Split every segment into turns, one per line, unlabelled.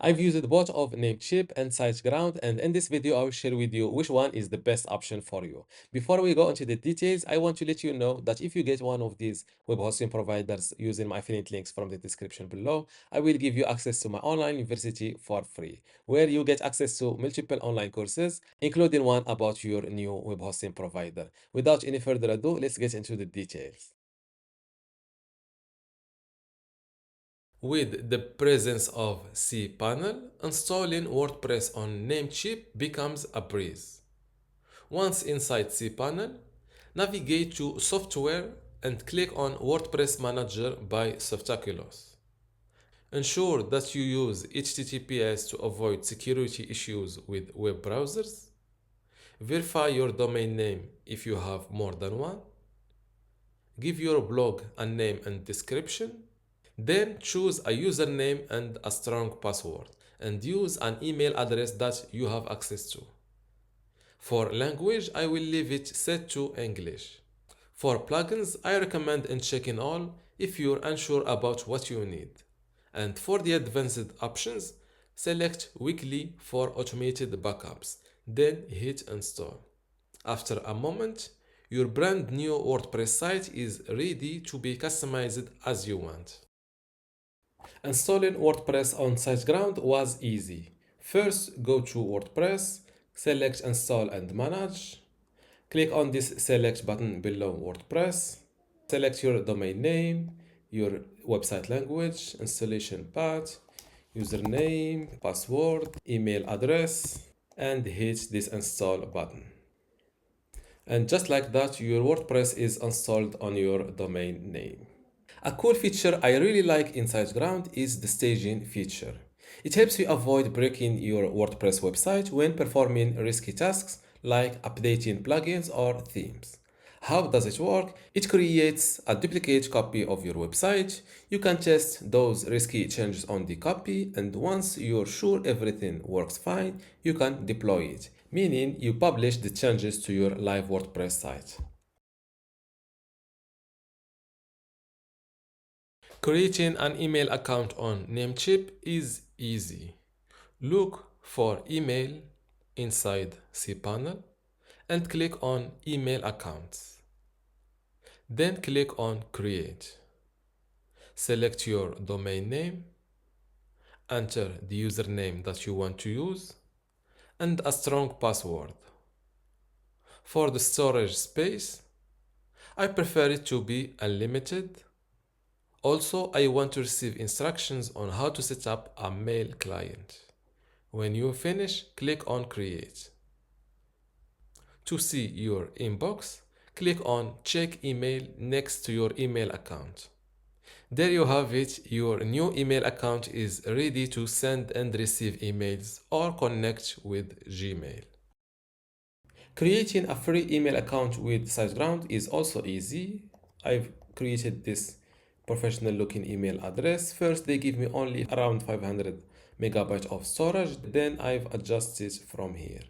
I've used both of Namecheap and SiteGround, and in this video, I will share with you which one is the best option for you. Before we go into the details, I want to let you know that if you get one of these web hosting providers using my affiliate links from the description below, I will give you access to my online university for free, where you get access to multiple online courses, including one about your new web hosting provider. Without any further ado, let's get into the details. With the presence of cPanel, installing WordPress on Namecheap becomes a breeze. Once inside cPanel, navigate to Software and click on WordPress Manager by Softaculous. Ensure that you use HTTPS to avoid security issues with web browsers. Verify your domain name if you have more than one. Give your blog a name and description. Then choose a username and a strong password, and use an email address that you have access to. For language, I will leave it set to English. For plugins, I recommend checking all if you're unsure about what you need. And for the advanced options, select weekly for automated backups, then hit install. After a moment, your brand new WordPress site is ready to be customized as you want. Installing WordPress on SiteGround was easy. First, go to WordPress, select Install and Manage. Click on this Select button below WordPress. Select your domain name, your website language, installation path, username, password, email address, and hit this Install button. And just like that, your WordPress is installed on your domain name. A cool feature I really like in SiteGround is the staging feature. It helps you avoid breaking your WordPress website when performing risky tasks like updating plugins or themes. How does it work? It creates a duplicate copy of your website. You can test those risky changes on the copy, and once you're sure everything works fine, you can deploy it, meaning you publish the changes to your live WordPress site. Creating an email account on Namecheap is easy. Look for email inside cPanel and click on email accounts. Then click on create. Select your domain name, enter the username that you want to use, and a strong password. For the storage space, I prefer it to be unlimited. Also, I want to receive instructions on how to set up a mail client. When you finish, click on Create. To see your inbox, click on Check Email next to your email account. There you have it, your new email account is ready to send and receive emails or connect with Gmail. Creating a free email account with SiteGround is also easy. I've created this professional looking email address. First, they give me only around 500 megabytes of storage. Then I've adjusted from here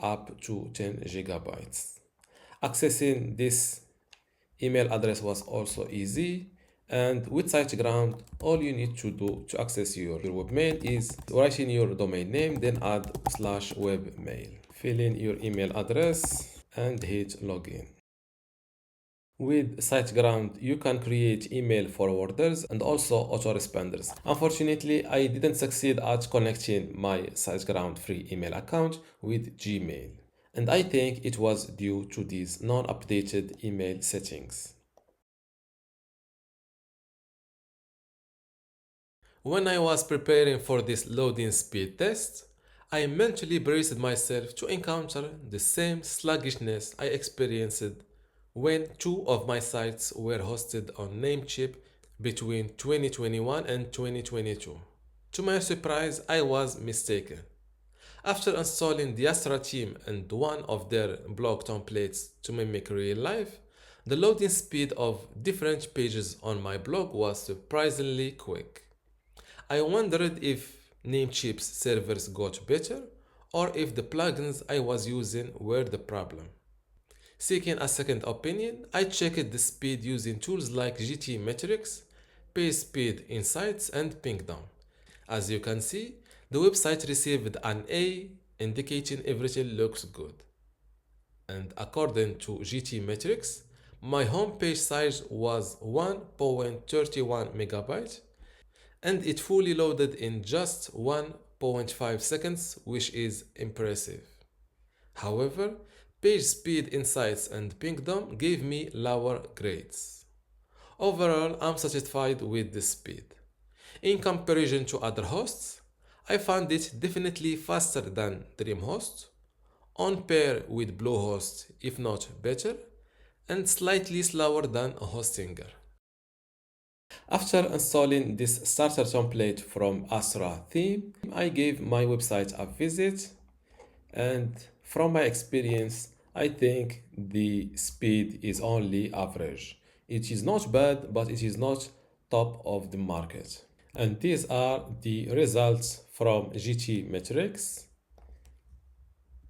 up to 10 gigabytes. Accessing this email address was also easy. And with SiteGround, all you need to do to access your webmail is write in your domain name, then add /webmail. Fill in your email address and hit login. With SiteGround, you can create email forwarders and also autoresponders. Unfortunately, I didn't succeed at connecting my SiteGround free email account with Gmail, and I think it was due to these non-updated email settings. When I was preparing for this loading speed test, I mentally braced myself to encounter the same sluggishness I experienced when two of my sites were hosted on Namecheap between 2021 and 2022. To my surprise, I was mistaken. After installing the Astra team and one of their blog templates to mimic real life, the loading speed of different pages on my blog was surprisingly quick. I wondered if Namecheap's servers got better or if the plugins I was using were the problem. Seeking a second opinion, I checked the speed using tools like GTMetrix, PageSpeed Insights, and Pingdom. As you can see, The website received an A, indicating everything looks good. And according to GTmetrix, my homepage size was 1.31 megabytes and it fully loaded in just 1.5 seconds, which is impressive. However, PageSpeed Insights and Pingdom gave me lower grades. Overall, I'm satisfied with the speed. In comparison to other hosts, I found it definitely faster than DreamHost, on par with Bluehost if not better, and slightly slower than Hostinger. After installing this starter template from Astra theme, I gave my website a visit, and from my experience, I think the speed is only average. It is not bad, but it is not top of the market. And these are the results from GTmetrix,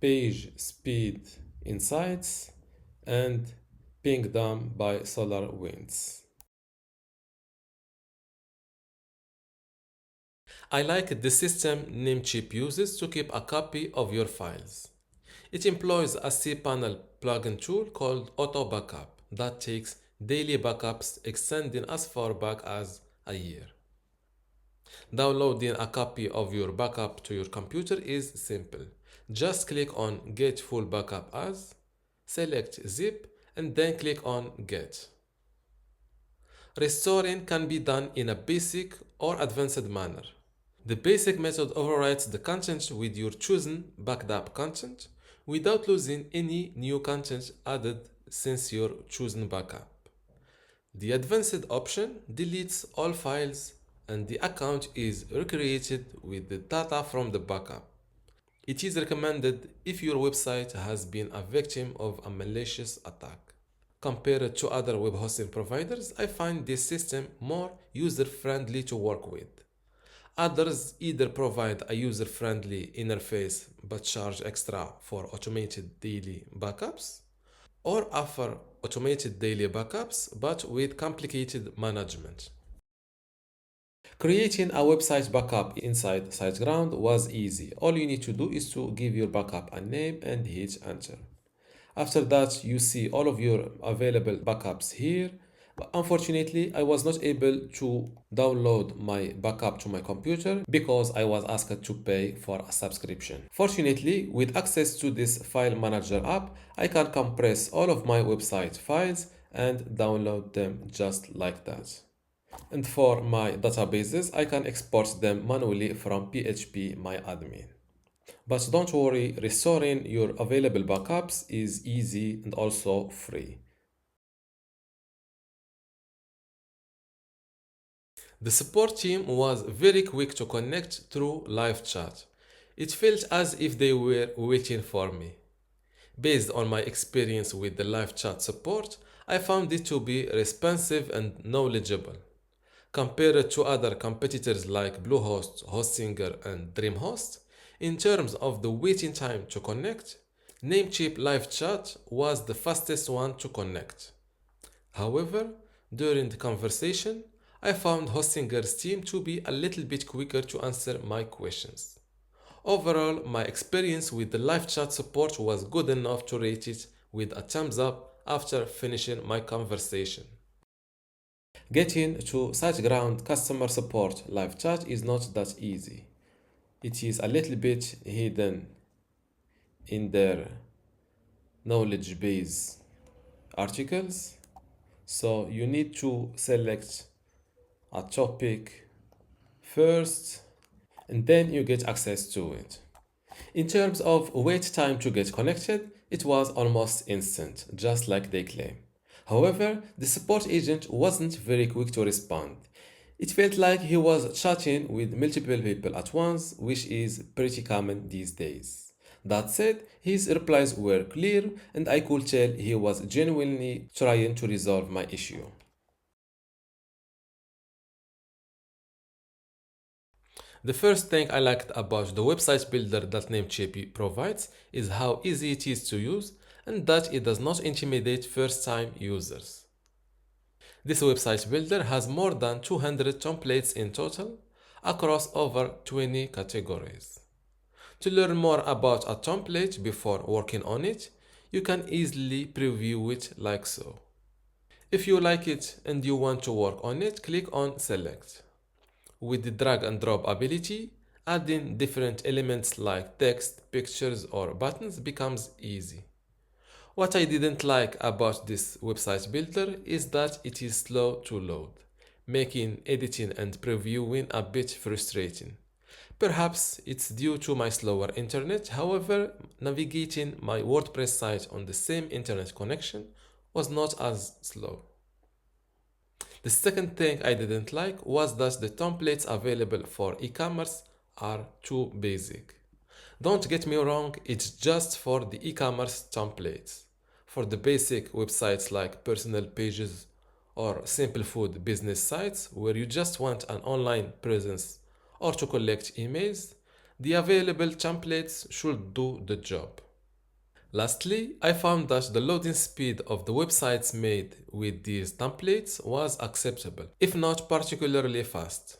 Page Speed Insights, and Pingdom by SolarWinds. I like the system Namecheap uses to keep a copy of your files. It employs a cPanel plugin tool called Auto Backup that takes daily backups extending as far back as a year. Downloading a copy of your backup to your computer is simple. Just click on Get Full Backup As, select Zip, and then click on Get. Restoring can be done in a basic or advanced manner. The basic method overwrites the content with your chosen backed up content without losing any new content added since your chosen backup. The advanced option deletes all files and the account is recreated with the data from the backup. It is recommended if your website has been a victim of a malicious attack. Compared to other web hosting providers, I find this system more user-friendly to work with. Others either provide a user-friendly interface but charge extra for automated daily backups, or offer automated daily backups but with complicated management. Creating a website backup inside SiteGround was easy. All you need to do is to give your backup a name and hit enter. After that, you see all of your available backups here. But unfortunately, I was not able to download my backup to my computer because I was asked to pay for a subscription. Fortunately, with access to this file manager app, I can compress all of my website files and download them just like that. And for my databases, I can export them manually from PHP But don't worry, restoring your available backups is easy and also free. The support team was very quick to connect through live chat. It felt as if they were waiting for me. Based on my experience with the live chat support, I found it to be responsive and knowledgeable. Compared to other competitors like Bluehost, Hostinger, and DreamHost, in terms of the waiting time to connect, Namecheap live chat was the fastest one to connect. However, during the conversation, I found Hostinger's team to be a little bit quicker to answer my questions. Overall, my experience with the live chat support was good enough to rate it with a thumbs up after finishing my conversation. Getting to SiteGround customer support live chat is not that easy. It is a little bit hidden in their knowledge base articles, so you need to select a topic first and then you get access to it. In terms of wait time to get connected, it was almost instant, just like they claim. However, the support agent wasn't very quick to respond. It felt like he was chatting with multiple people at once, which is pretty common these days. That said, his replies were clear and I could tell he was genuinely trying to resolve my issue. The first thing I liked about the website builder that Namecheap provides is how easy it is to use and that it does not intimidate first-time users. This website builder has more than 200 templates in total, across over 20 categories. To learn more about a template before working on it, you can easily preview it like so. If you like it and you want to work on it, click on Select. With the drag and drop ability, adding different elements like text, pictures, or buttons becomes easy. What I didn't like about this website builder is that it is slow to load, making editing and previewing a bit frustrating. Perhaps it's due to my slower internet, however, navigating my WordPress site on the same internet connection was not as slow. The second thing I didn't like was that the templates available for e-commerce are too basic. Don't get me wrong, it's just for the e-commerce templates. For the basic websites like personal pages or simple food business sites where you just want an online presence or to collect emails, the available templates should do the job. Lastly, I found that the loading speed of the websites made with these templates was acceptable, if not particularly fast.